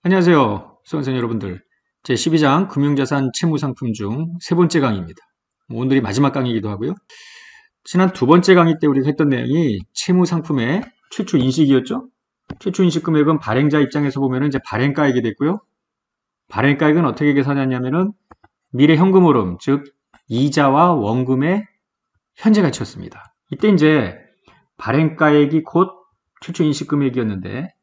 안녕하세요. 수강생 여러분들. 제12장 금융자산 채무상품 중 세 번째 강의입니다. 오늘이 마지막 강의이기도 하고요. 지난 두 번째 강의 때 우리가 했던 내용이 채무상품의 최초 인식이었죠. 최초 인식 금액은 발행자 입장에서 보면 이제 발행가액이 됐고요. 발행가액은 어떻게 계산하냐면은 미래 현금 흐름, 즉 이자와 원금의 현재 가치였습니다. 이때 이제 발행가액이 곧 최초 인식 금액이었는데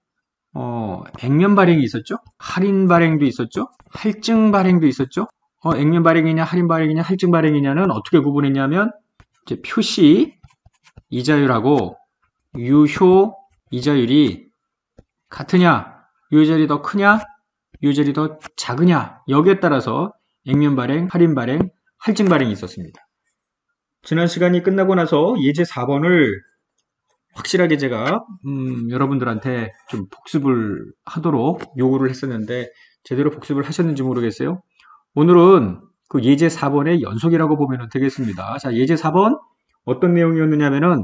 액면 발행이 있었죠? 할인 발행도 있었죠? 할증 발행도 있었죠? 액면 발행이냐, 할인 발행이냐, 할증 발행이냐는 어떻게 구분했냐면, 이제 표시 이자율하고 유효 이자율이 같으냐, 유효자율이 더 크냐, 유효자율이 더 작으냐, 여기에 따라서 액면 발행, 할인 발행, 할증 발행이 있었습니다. 지난 시간이 끝나고 나서 예제 4번을 확실하게 제가 여러분들한테 좀 복습을 하도록 요구를 했었는데 제대로 복습을 하셨는지 모르겠어요. 오늘은 그 예제 4번의 연속이라고 보면 되겠습니다. 자, 예제 4번 어떤 내용이었느냐면은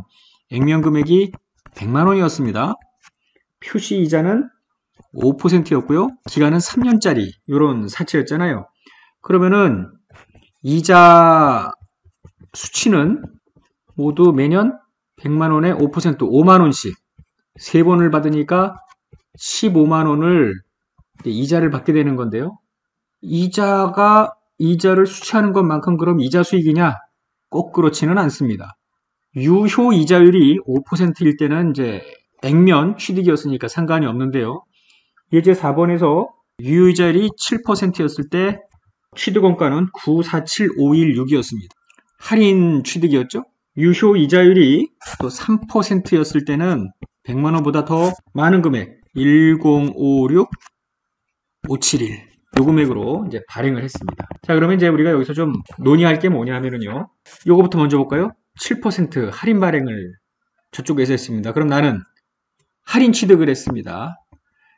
액면 금액이 100만 원이었습니다. 표시 이자는 5%였고요. 기간은 3년짜리 이런 사채였잖아요. 그러면은 이자 수치는 모두 매년 100만 원에 5%, 5만 원씩 세 번을 받으니까 15만 원을 이자를 받게 되는 건데요. 이자를 수취하는 것만큼 그럼 이자 수익이냐? 꼭 그렇지는 않습니다. 유효 이자율이 5%일 때는 이제 액면 취득이었으니까 상관이 없는데요. 예제 4번에서 유효 이자율이 7%였을 때 취득원가는 947516이었습니다. 할인 취득이었죠? 유효 이자율이 또 3%였을 때는 100만 원보다 더 많은 금액 1056571 요 금액으로 이제 발행을 했습니다. 자, 그러면 이제 우리가 여기서 좀 논의할 게 뭐냐 하면은요. 요거부터 먼저 볼까요? 7% 할인 발행을 저쪽에서 했습니다. 그럼 나는 할인 취득을 했습니다.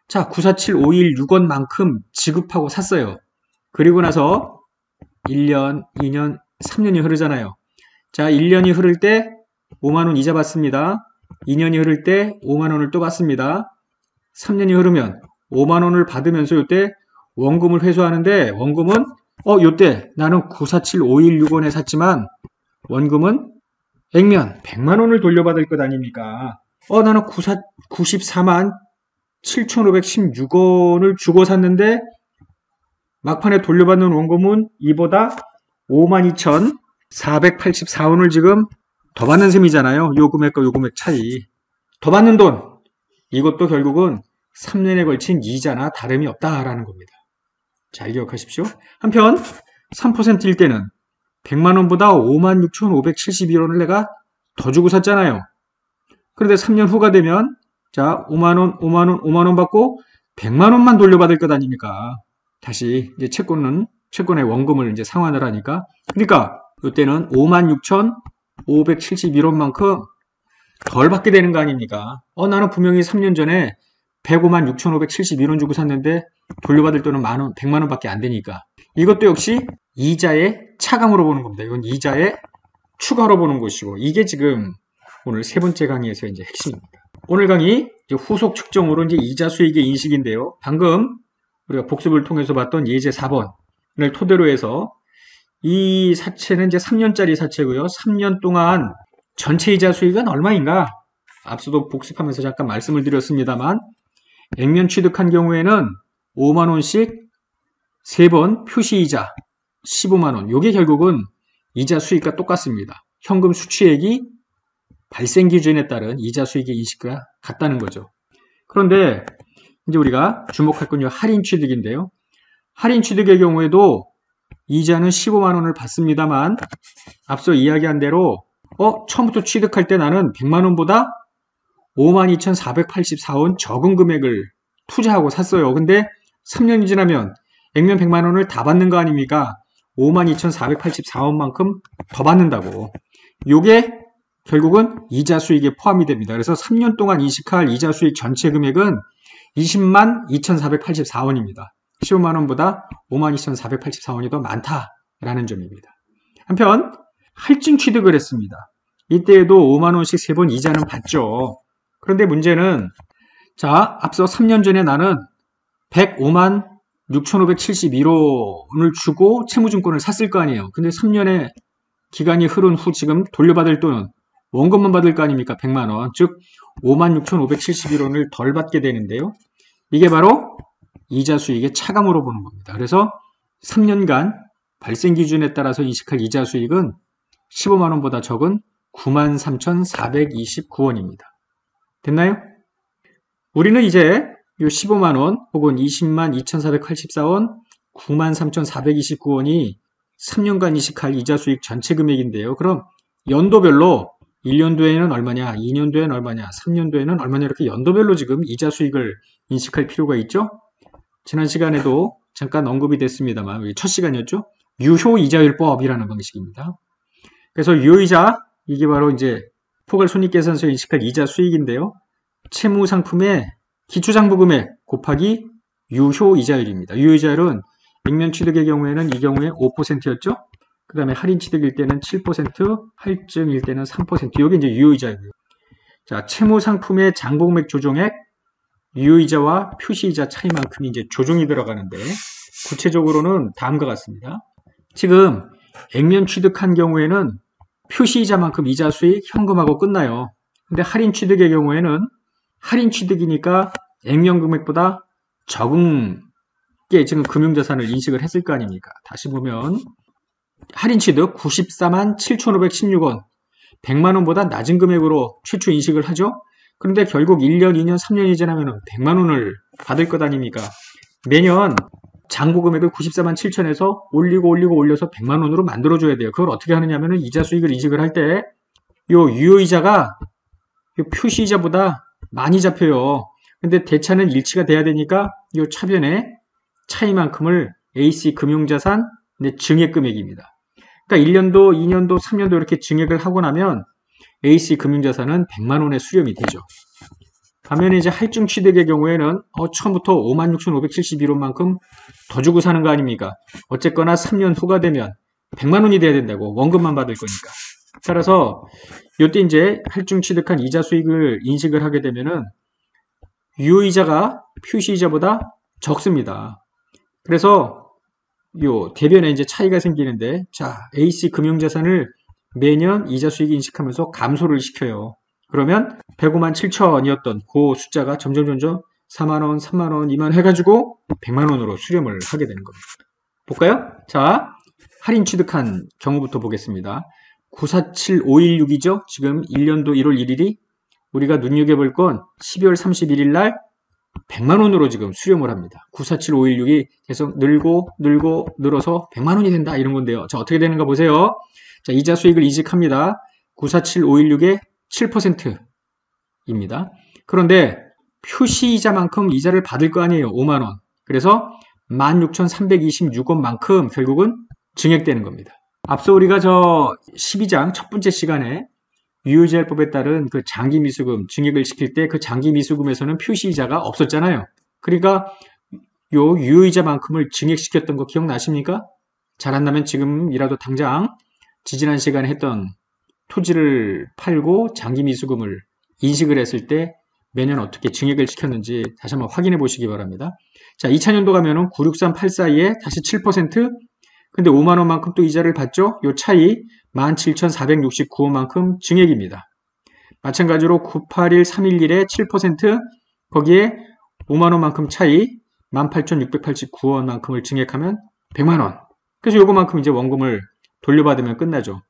자, 947516원만큼 지급하고 샀어요. 그리고 나서 1년, 2년, 3년이 흐르잖아요. 자, 1년이 흐를 때 5만원 이자 받습니다. 2년이 흐를 때 5만원을 또 받습니다. 3년이 흐르면 5만원을 받으면서 이때 원금을 회수하는데 원금은 이때 나는 947516원에 샀지만 원금은 액면 100만원을 돌려받을 것 아닙니까? 나는 94만 7,516원을 주고 샀는데 막판에 돌려받는 원금은 이보다 52,484원을 지금 더 받는 셈이잖아요. 요 금액과 요 금액 차이. 더 받는 돈. 이것도 결국은 3년에 걸친 이자나 다름이 없다라는 겁니다. 잘 기억하십시오. 한편 3%일 때는 100만원보다 56,571원을 내가 더 주고 샀잖아요. 그런데 3년 후가 되면 자 5만원, 5만원, 5만원 받고 100만원만 돌려받을 것 아닙니까? 다시 이제 채권의 원금을 이제 상환을 하니까 그러니까 이때는 56,571원만큼 덜 받게 되는 거 아닙니까? 나는 분명히 3년 전에 105만 6,571원 주고 샀는데 돌려받을 돈은 100만원 밖에 안 되니까 이것도 역시 이자의 차감으로 보는 겁니다. 이건 이자의 추가로 보는 것이고 이게 지금 오늘 세 번째 강의에서 이제 핵심입니다. 오늘 강의 후속 측정으로 이제 이자 수익의 인식인데요. 방금 우리가 복습을 통해서 봤던 예제 4번을 토대로 해서 이 사채는 이제 3년짜리 사채고요. 3년 동안 전체 이자 수익은 얼마인가? 앞서도 복습하면서 잠깐 말씀을 드렸습니다만 액면 취득한 경우에는 5만원씩 3번 표시이자 15만원. 이게 결국은 이자 수익과 똑같습니다. 현금 수취액이 발생 기준에 따른 이자 수익의 인식과 같다는 거죠. 그런데 이제 우리가 주목할 건요. 할인 취득인데요. 할인 취득의 경우에도 이자는 15만원을 받습니다만 앞서 이야기한 대로 처음부터 취득할 때 나는 100만원보다 52,484원 적은 금액을 투자하고 샀어요. 근데 3년이 지나면 액면 100만원을 다 받는 거 아닙니까? 52,484원만큼 더 받는다고. 요게 결국은 이자 수익에 포함이 됩니다. 그래서 3년 동안 인식할 이자 수익 전체 금액은 20만 2,484원입니다. 15만원보다 52,484원이 더 많다라는 점입니다. 한편 할증 취득을 했습니다. 이때에도 5만원씩 3번 이자는 받죠. 그런데 문제는 자 앞서 3년 전에 나는 105만 6,571원을 주고 채무증권을 샀을 거 아니에요. 근데 3년의 기간이 흐른 후 지금 돌려받을 돈은 원금만 받을 거 아닙니까? 100만원. 즉 56,571원을 덜 받게 되는데요. 이게 바로 이자 수익의 차감으로 보는 겁니다. 그래서 3년간 발생 기준에 따라서 인식할 이자 수익은 15만원보다 적은 93,429원입니다. 됐나요? 우리는 이제 이 15만원 혹은 20만 2,484원, 93,429원이 3년간 인식할 이자 수익 전체 금액인데요. 그럼 연도별로 1년도에는 얼마냐, 2년도에는 얼마냐, 3년도에는 얼마냐 이렇게 연도별로 지금 이자 수익을 인식할 필요가 있죠. 지난 시간에도 잠깐 언급이 됐습니다만 첫 시간이었죠. 유효이자율법이라는 방식입니다. 그래서 유효이자 이게 바로 이제 포괄손익계산서에 인식할 이자 수익인데요. 채무상품의 기초장부금액 곱하기 유효이자율입니다. 유효이자율은 액면취득의 경우에는 이 경우에 5%였죠. 그 다음에 할인취득일 때는 7%, 할증일 때는 3%. 이게 이제 유효이자이고요. 자, 채무상품의 장부금액 조정액, 유효이자와 표시이자 차이만큼이 이제 조정이 들어가는데 구체적으로는 다음과 같습니다. 지금 액면취득한 경우에는 표시이자만큼 이자 수익 현금하고 끝나요. 근데 할인취득의 경우에는 할인취득이니까 액면금액보다 적은 게 지금 금융자산을 인식을 했을 거 아닙니까? 다시 보면 할인취득 94만 7,516원 100만원보다 낮은 금액으로 최초 인식을 하죠. 그런데 결국 1년, 2년, 3년이 지나면 100만원을 받을 것 아닙니까? 매년 장부금액을 94만 7천에서 올려서 100만원으로 만들어줘야 돼요. 그걸 어떻게 하느냐면 이자 수익을 인식을 할 때 요 유효이자가 요 표시이자보다 많이 잡혀요. 근데 대차는 일치가 돼야 되니까 요 차변의 차이만큼을 AC 금융자산 증액금액입니다. 그러니까 1년도, 2년도, 3년도 이렇게 증액을 하고 나면 AC 금융자산은 100만원의 수렴이 되죠. 반면에 이제 할증 취득의 경우에는 처음부터 56,571원만큼 더 주고 사는 거 아닙니까? 어쨌거나 3년 후가 되면 100만원이 돼야 된다고. 원금만 받을 거니까. 따라서 이때 이제 할증 취득한 이자 수익을 인식을 하게 되면은 유효이자가 표시이자보다 적습니다. 그래서 요 대변에 이제 차이가 생기는데, 자, AC 금융자산을 매년 이자 수익 인식하면서 감소를 시켜요. 그러면 105만 7천이었던 그 숫자가 점점 4만원, 3만원, 2만원 해가지고 100만원으로 수렴을 하게 되는 겁니다. 볼까요? 자, 할인 취득한 경우부터 보겠습니다. 947516이죠? 지금 1년도 1월 1일이 우리가 눈여겨볼 건 12월 31일 날 100만원으로 지금 수렴을 합니다. 947516이 계속 늘어서 100만원이 된다 이런 건데요. 자, 어떻게 되는가 보세요. 자, 이자 수익을 인식합니다. 947516의 7%입니다. 그런데 표시이자만큼 이자를 받을 거 아니에요. 5만원. 그래서 16,326원만큼 결국은 증액되는 겁니다. 앞서 우리가 저 12장 첫 번째 시간에 유효이자율법에 따른 그 장기미수금 증액을 시킬 때 그 장기미수금에서는 표시이자가 없었잖아요. 그러니까 요 유효이자만큼을 증액시켰던 거 기억나십니까? 잘 안 나면 지금이라도 당장 지지난 시간에 했던 토지를 팔고 장기미수금을 인식을 했을 때 매년 어떻게 증액을 시켰는지 다시 한번 확인해 보시기 바랍니다. 자, 2000년도 가면은 963842에 다시 7%, 근데 5만원만큼 또 이자를 받죠? 요 차이 17,469원만큼 증액입니다. 마찬가지로 981311에 7%, 거기에 5만원만큼 차이 18,689원만큼을 증액하면 100만원. 그래서 요거만큼 이제 원금을 돌려받으면 끝나죠.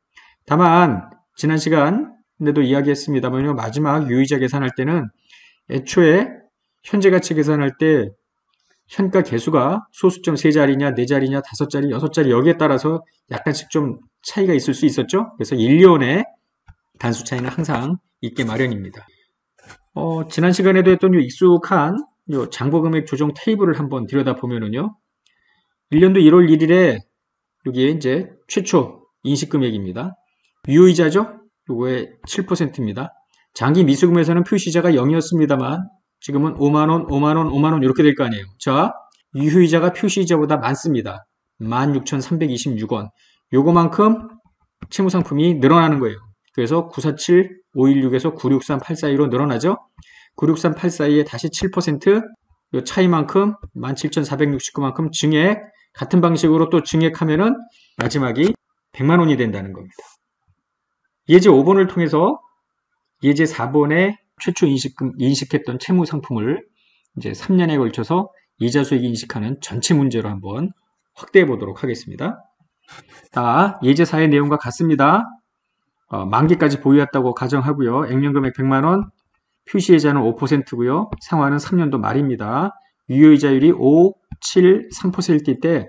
다만 지난 시간에도 이야기했습니다만 마지막 유효이자 계산할 때는 애초에 현재가치 계산할 때 현가 개수가 소수점 3자리냐 4자리냐 5자리 6자리 여기에 따라서 약간씩 좀 차이가 있을 수 있었죠. 그래서 1년의 단수 차이는 항상 있게 마련입니다. 지난 시간에도 했던 요 익숙한 요 장부금액 조정 테이블을 한번 들여다보면은요. 1년도 1월 1일에 여기에 이제 최초 인식금액입니다. 유효이자죠? 요거의 7%입니다. 장기 미수금에서는 표시이자가 0이었습니다만 지금은 5만원, 5만원, 5만원 이렇게 될 거 아니에요. 자, 유효이자가 표시이자보다 많습니다. 16,326원. 요거만큼 채무상품이 늘어나는 거예요. 그래서 947516에서 963842로 늘어나죠. 963842에 다시 7%, 이 차이만큼 17,469만큼 증액, 같은 방식으로 또 증액하면은 마지막이 100만 원이 된다는 겁니다. 예제 5번을 통해서 예제 4번에 최초 인식했던 채무 상품을 이제 3년에 걸쳐서 이자 수익 인식하는 전체 문제로 한번 확대해 보도록 하겠습니다. 자, 예제 4의 내용과 같습니다. 만기까지 보유했다고 가정하고요. 액면금액 100만 원, 표시이자는 5%고요. 상환은 3년도 말입니다. 유효이자율이 5, 7, 3%일 때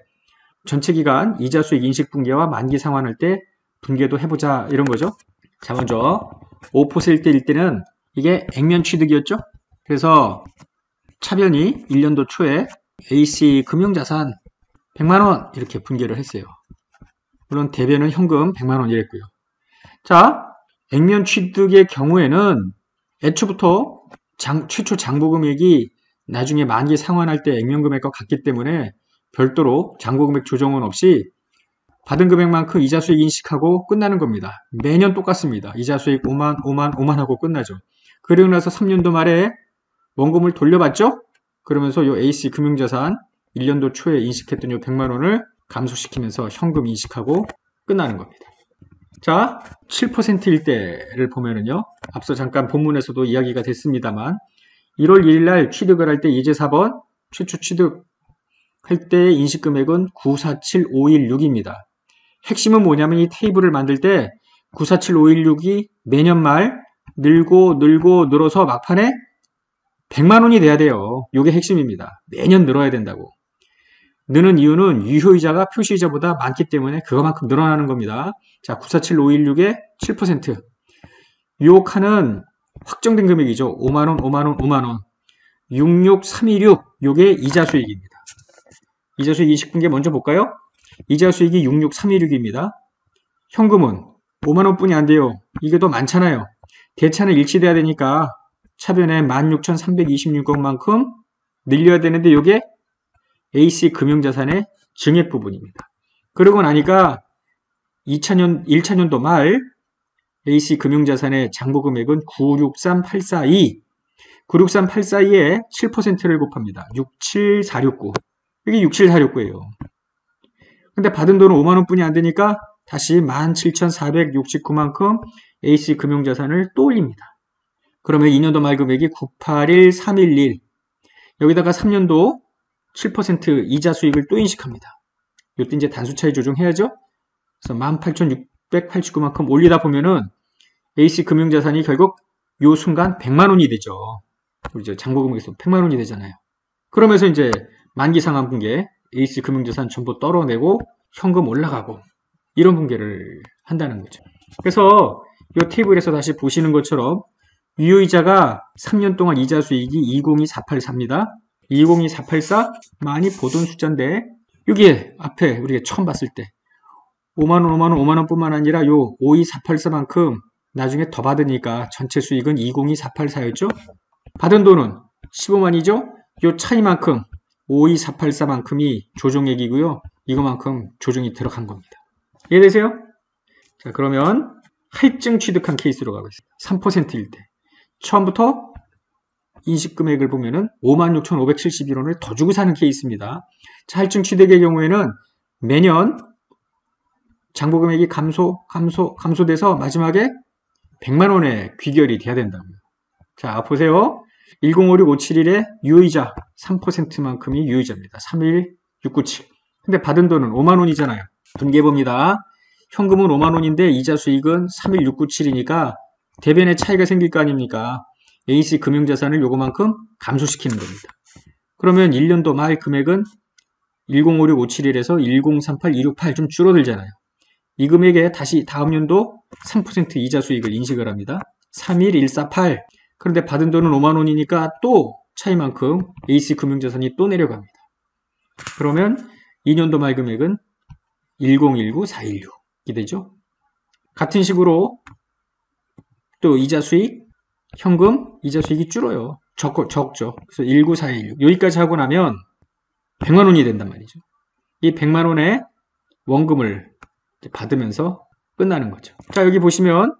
전체 기간 이자 수익 인식 분계와 만기 상환할 때 분계도 해보자 이런 거죠. 자, 먼저 5%일 때는 이게 액면 취득이었죠. 그래서 차변이 1년도 초에 AC 금융자산 100만 원 이렇게 분계를 했어요. 물론 대변은 현금 100만 원 이랬고요. 자, 액면 취득의 경우에는 애초부터 최초 장부금액이 나중에 만기 상환할 때 액면금액과 같기 때문에 별도로 장부금액 조정은 없이 받은 금액만큼 이자 수익 인식하고 끝나는 겁니다. 매년 똑같습니다. 이자 수익 5만 하고 끝나죠. 그리고 나서 3년도 말에 원금을 돌려받죠? 그러면서 요 AC 금융자산 1년도 초에 인식했던 요 100만 원을 감소시키면서 현금 인식하고 끝나는 겁니다. 자, 7%일 때를 보면은요. 앞서 잠깐 본문에서도 이야기가 됐습니다만 1월 1일 날 취득을 할 때 예제 4번 최초 취득할 때 인식금액은 947516입니다. 핵심은 뭐냐면 이 테이블을 만들 때 947516이 매년 말 늘어서 막판에 100만 원이 돼야 돼요. 이게 핵심입니다. 매년 늘어야 된다고. 느는 이유는 유효이자가 표시이자보다 많기 때문에 그거만큼 늘어나는 겁니다. 자, 947516의 7%. 요 칸은 확정된 금액이죠. 5만원, 5만원, 5만원. 66326, 요게 이자 수익입니다. 이자 수익 인식분계 먼저 볼까요? 이자 수익이 66326입니다. 현금은 5만원 뿐이 안 돼요. 이게 더 많잖아요. 대차는 일치돼야 되니까 차변에 16,326억만큼 늘려야 되는데 요게 AC 금융자산의 증액 부분입니다. 그러고 나니까 1차년도 말 AC 금융자산의 장부금액은 963842, 963842에 7%를 곱합니다. 67469. 이게 67469예요. 근데 받은 돈은 5만원 뿐이 안 되니까 다시 17,469만큼 AC 금융자산을 또 올립니다. 그러면 2년도 말 금액이 981311. 여기다가 3년도 7% 이자 수익을 또 인식합니다. 이때 이제 단수 차이 조정해야죠. 그래서 18,689만큼 올리다 보면은 AC 금융자산이 결국 요 순간 100만 원이 되죠. 우리 장부금액에서 100만 원이 되잖아요. 그러면서 이제 만기 상환 분계, AC 금융자산 전부 떨어내고 현금 올라가고 이런 분계를 한다는 거죠. 그래서 이 테이블에서 다시 보시는 것처럼 유효이자가 3년 동안 이자 수익이 202,484입니다. 202,484 많이 보던 숫자인데 여기에 앞에 우리가 처음 봤을 때 5만원, 5만원, 5만원 뿐만 아니라 요 52484만큼 나중에 더 받으니까 전체 수익은 202,484였죠? 받은 돈은 15만이죠? 요 차이만큼 52484만큼이 조정액이고요. 이거만큼 조정이 들어간 겁니다. 이해되세요? 자, 그러면 할증 취득한 케이스로 가겠습니다. 3%일 때. 처음부터 인식금액을 보면은 56,571원을 더 주고 사는 케이스입니다. 자, 할증 취득의 경우에는 매년 장부금액이 감소돼서 마지막에 100만원의 귀결이 돼야 된다고요. 자, 보세요. 1056,571의 유효이자 3%만큼이 유효이자입니다. 31697. 근데 받은 돈은 5만원이잖아요. 분계해봅니다. 현금은 5만원인데 이자 수익은 31697이니까 대변의 차이가 생길 거 아닙니까? AC 금융자산을 요거만큼 감소시키는 겁니다. 그러면 1년도 말 금액은 1056,571에서 1038,268 좀 줄어들잖아요. 이 금액에 다시 다음 연도 3% 이자 수익을 인식을 합니다. 31148. 그런데 받은 돈은 5만원이니까 또 차이만큼 AC 금융자산이 또 내려갑니다. 그러면 2년도 말 금액은 1019,416이 되죠. 같은 식으로 또 이자 수익, 현금, 이자 수익이 줄어요. 적죠. 그래서 19416. 여기까지 하고 나면 100만원이 된단 말이죠. 이 100만원의 원금을 받으면서 끝나는 거죠. 자, 여기 보시면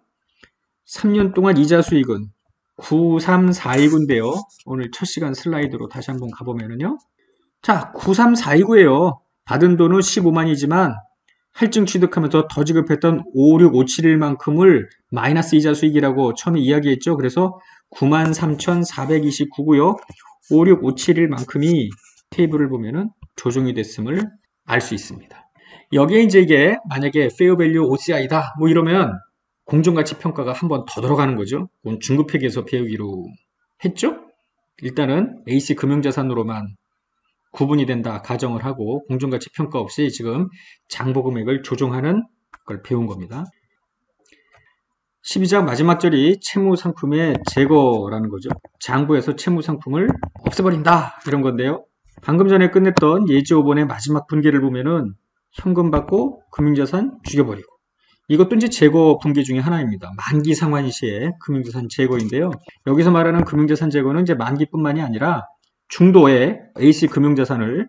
3년 동안 이자 수익은 93429인데요. 오늘 첫 시간 슬라이드로 다시 한번 가보면은요. 자, 93429예요. 받은 돈은 15만이지만 할증 취득하면서 더 지급했던 56571만큼을 마이너스 이자 수익이라고 처음에 이야기했죠. 그래서 93,429고요. 56571만큼이 테이블을 보면은 조정이 됐음을 알 수 있습니다. 여기에 이제 이게 만약에 페어 밸류 OCI다 뭐 이러면 공정가치 평가가 한 번 더 들어가는 거죠. 그건 중급회계에서 배우기로 했죠. 일단은 AC 금융자산으로만 구분이 된다 가정을 하고 공정가치 평가 없이 지금 장보금액을 조정하는 걸 배운 겁니다. 12장 마지막 절이 채무상품의 제거라는 거죠. 장부에서 채무상품을 없애버린다 이런 건데요. 방금 전에 끝냈던 예지 5번의 마지막 분기를 보면은 현금 받고 금융자산 죽여버리고 이것도 이제 제거 분기 중에 하나입니다. 만기 상환 시에 금융자산 제거인데요. 여기서 말하는 금융자산 제거는 이제 만기뿐만이 아니라 중도에 AC 금융자산을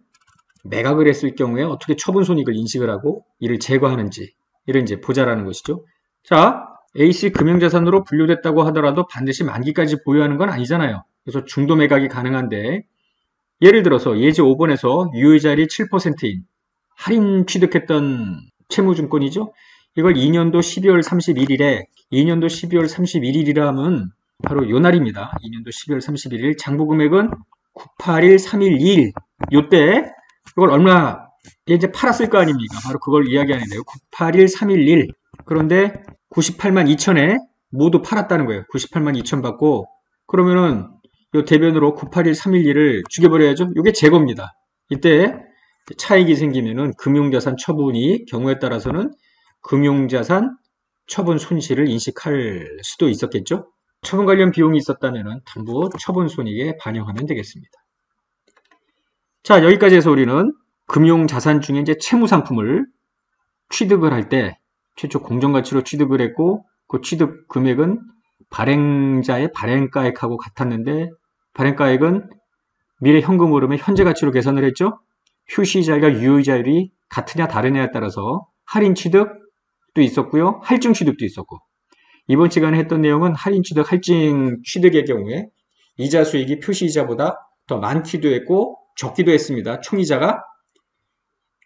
매각을 했을 경우에 어떻게 처분 손익을 인식을 하고 이를 제거하는지 이를 이제 보자라는 것이죠. 자, AC 금융자산으로 분류됐다고 하더라도 반드시 만기까지 보유하는 건 아니잖아요. 그래서 중도 매각이 가능한데 예를 들어서 예제 5번에서 유효자율이 7%인 할인 취득했던 채무증권이죠. 이걸 2년도 12월 31일에 2년도 12월 31일이라 하면 바로 요 날입니다. 2년도 12월 31일 장부금액은 981312 요때 이걸 얼마 이제 팔았을 거 아닙니까? 바로 그걸 이야기하는데요. 981311 그런데 98만 2천에 모두 팔았다는 거예요. 98만 2천 받고 그러면은 요 대변으로 981311을 죽여버려야죠. 이게 제거입니다. 이때 차익이 생기면은 금융자산 처분이 경우에 따라서는 금융자산 처분 손실을 인식할 수도 있었겠죠. 처분 관련 비용이 있었다면 담보 처분 손익에 반영하면 되겠습니다. 자, 여기까지 해서 우리는 금융자산 중에 이제 채무상품을 취득을 할 때 최초 공정가치로 취득을 했고 그 취득 금액은 발행자의 발행가액하고 같았는데 발행가액은 미래 현금 흐름의 현재 가치로 계산을 했죠. 효시이자율과 유효이자율이 같으냐 다르냐에 따라서 할인 취득도 있었고요. 할증 취득도 있었고 이번 시간에 했던 내용은 할인 취득, 할증 취득의 경우에 이자 수익이 표시이자보다 더 많기도 했고 적기도 했습니다. 총이자가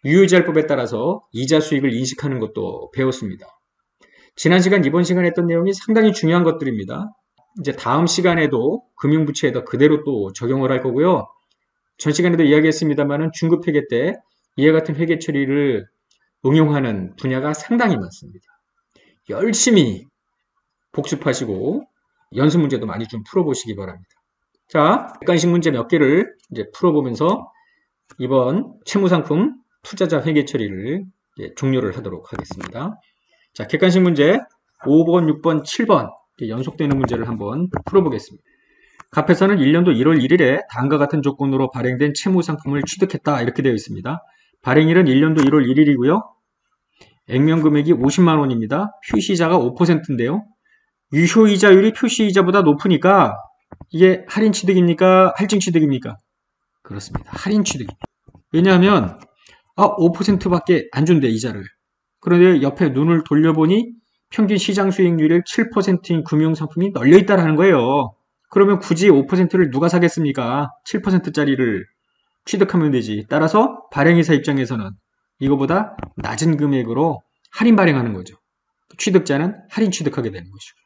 유효이자율법에 따라서 이자 수익을 인식하는 것도 배웠습니다. 지난 시간, 이번 시간에 했던 내용이 상당히 중요한 것들입니다. 이제 다음 시간에도 금융부채에다 그대로 또 적용을 할 거고요. 전 시간에도 이야기했습니다만은 중급회계 때 이와 같은 회계 처리를 응용하는 분야가 상당히 많습니다. 열심히 복습하시고 연습 문제도 많이 좀 풀어보시기 바랍니다. 자, 객관식 문제 몇 개를 이제 풀어보면서 이번 채무상품 투자자 회계 처리를 종료를 하도록 하겠습니다. 자, 객관식 문제 5번, 6번, 7번 연속되는 문제를 한번 풀어보겠습니다. 갑에서는 1년도 1월 1일에 다음과 같은 조건으로 발행된 채무상품을 취득했다 이렇게 되어 있습니다. 발행일은 1년도 1월 1일이고요. 액면금액이 50만원입니다. 표시이자가 5%인데요. 유효이자율이 표시이자보다 높으니까 이게 할인 취득입니까? 할증 취득입니까? 그렇습니다. 할인 취득입니다. 왜냐하면 5%밖에 안 준대 이자를. 그런데 옆에 눈을 돌려보니 평균 시장 수익률이 7%인 금융상품이 널려있다라는 거예요. 그러면 굳이 5%를 누가 사겠습니까? 7%짜리를 취득하면 되지. 따라서 발행회사 입장에서는 이거보다 낮은 금액으로 할인 발행하는 거죠. 취득자는 할인 취득하게 되는 것이고.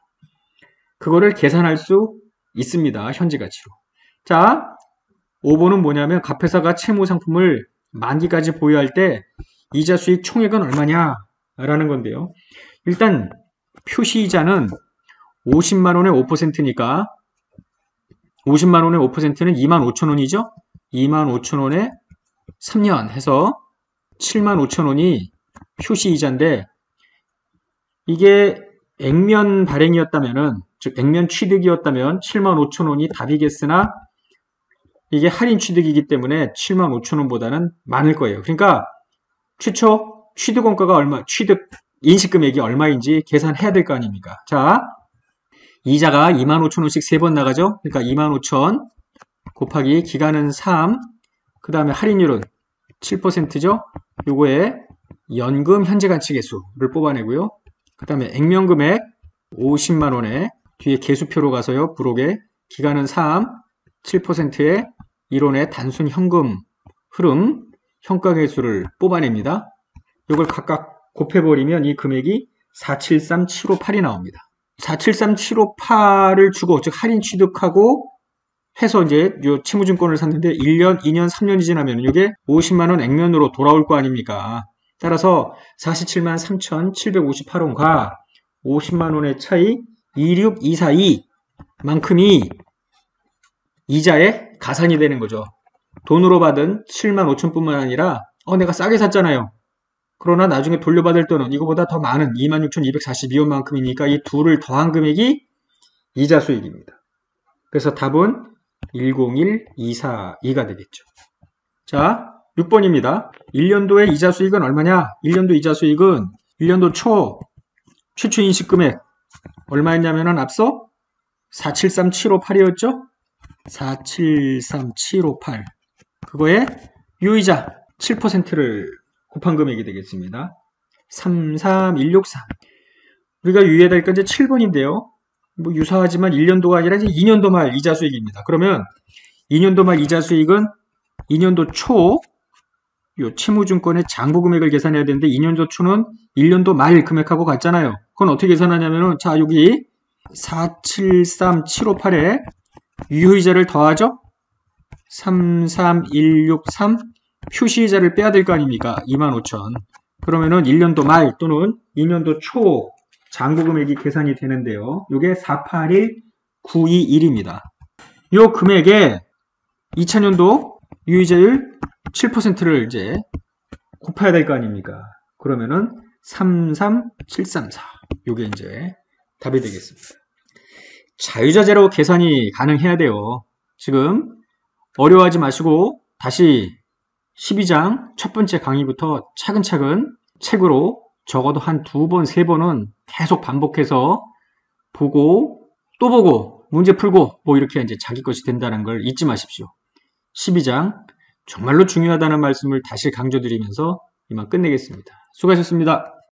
그거를 계산할 수 있습니다. 현재 가치로. 자, 5번은 뭐냐면 갑회사가 채무상품을 만기까지 보유할 때 이자 수익 총액은 얼마냐? 라는 건데요. 일단 표시이자는 50만원의 5%니까 50만원의 5%는 25,000원이죠. 25,000원에 3년 해서 75,000원이 표시이자인데 이게 액면 발행이었다면은 즉 액면 취득이었다면 75,000원이 답이겠으나 이게 할인 취득이기 때문에 75,000원보다는 많을 거예요. 그러니까 최초 취득원가가 얼마, 취득 인식금액이 얼마인지 계산해야 될 거 아닙니까? 자, 이자가 25,000원씩 3번 나가죠? 그러니까 25,000 곱하기 기간은 3, 그 다음에 할인율은 7%죠? 요거에 연금 현재가치계수를 뽑아내고요. 그 다음에 액면금액 50만원에 뒤에 개수표로 가서요. 부록에 기간은 3, 7%의 이론의 단순 현금 흐름 현가계수를 뽑아냅니다. 이걸 각각 곱해버리면 이 금액이 473758이 나옵니다. 473758을 주고 즉 할인 취득하고 해서 이제 요 채무증권을 샀는데 1년, 2년, 3년이 지나면 이게 50만원 액면으로 돌아올 거 아닙니까? 따라서 47만 3,758원과 50만원의 차이 26242 만큼이 이자의 가산이 되는 거죠. 돈으로 받은 7만 5천 뿐만 아니라 내가 싸게 샀잖아요. 그러나 나중에 돌려받을 돈은 이거보다 더 많은 26,242원만큼이니까 이 둘을 더한 금액이 이자 수익입니다. 그래서 답은 101242가 되겠죠. 자, 6번입니다. 1년도의 이자 수익은 얼마냐? 1년도 이자 수익은 1년도 초 최초 인식금액 얼마였냐면은 앞서 473758이었죠? 473758 그거에 유이자 7%를 곱한 금액이 되겠습니다. 33163 우리가 유의해야 될 건 이제 7번인데요. 뭐 유사하지만 1년도가 아니라 이제 2년도 말 이자 수익입니다. 그러면 2년도 말 이자 수익은 2년도 초 요 채무증권의 장부 금액을 계산해야 되는데 2년도 초는 1년도 말 금액하고 같잖아요. 그건 어떻게 계산하냐면은 자 여기 473758에 유효이자를 더하죠. 33163 표시이자를 빼야 될 거 아닙니까? 25,000 그러면은 1년도 말 또는 2년도 초 장부 금액이 계산이 되는데요. 이게 481921입니다. 이 금액에 2000년도 유의자율 7%를 이제 곱해야 될 거 아닙니까? 그러면은 33734 이게 이제 답이 되겠습니다. 자유자재로 계산이 가능해야 돼요. 지금 어려워하지 마시고 다시 12장 첫 번째 강의부터 차근차근 책으로 적어도 한 2번, 3번은 계속 반복해서 보고 또 보고 문제 풀고 뭐 이렇게 이제 자기 것이 된다는 걸 잊지 마십시오. 12장 정말로 중요하다는 말씀을 다시 강조드리면서 이만 끝내겠습니다. 수고하셨습니다.